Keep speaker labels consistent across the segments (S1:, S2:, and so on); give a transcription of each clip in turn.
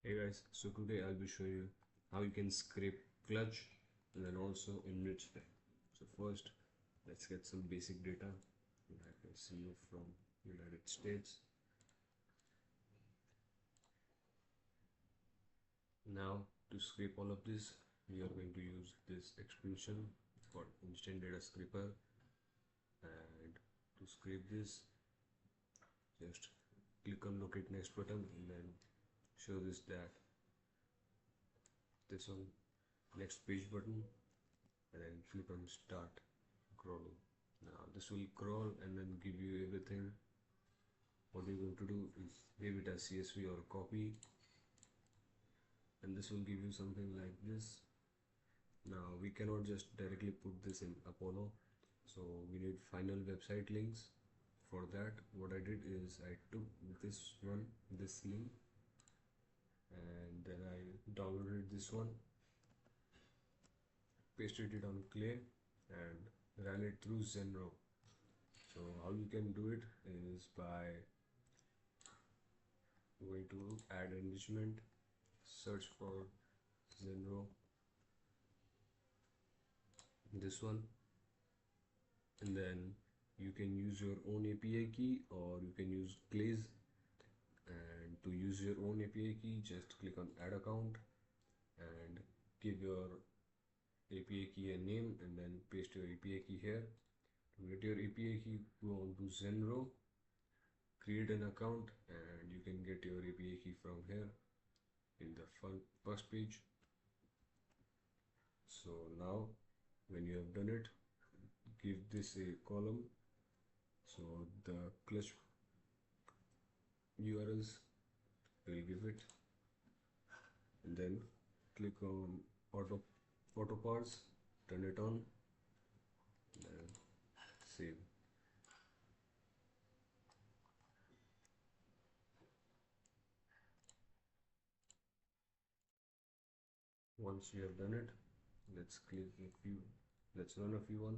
S1: Hey guys, so today I'll be showing you how you can scrape clutch and then also enrich them. So first, let's get some basic data. I can see you from United States. Now to scrape all of this, we are going to use this extension called Instant Data Scraper. And to scrape this, just click on Locate Next button and then show this one next page button and then click on start crawling. Now this will crawl and then give you everything. What you're going to do is save it as CSV or copy, and this will give you something like this. Now we cannot just directly put this in Apollo, so we need final website links. For that, what I did is I took this link, and then I downloaded this one, pasted it on Clay, and ran it through ZenRows. So how you can do it is by going to add enrichment, search for ZenRows, this one, and then you can use your own API key or you can use Clay's. And to use your own API key, just click on add account and give your API key a name and then paste your API key here. To get your API key, go on to ZenRows, create an account, and you can get your API key from here in the first page. So now when you have done it, give this a column, so the clutch URLs will give it, and then click on auto parse, turn it on, and save. Once you have done it, let's run a few one.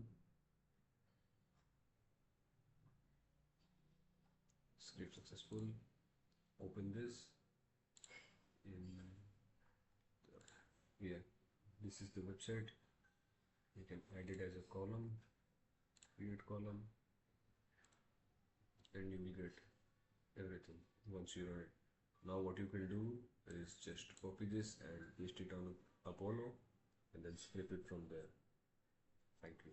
S1: Script successful. Open this this is the website. You can add it as a column, create column, and you will get everything once you run it. Now what you can do is just copy this and paste it on Apollo and then scrape it from there. Thank you.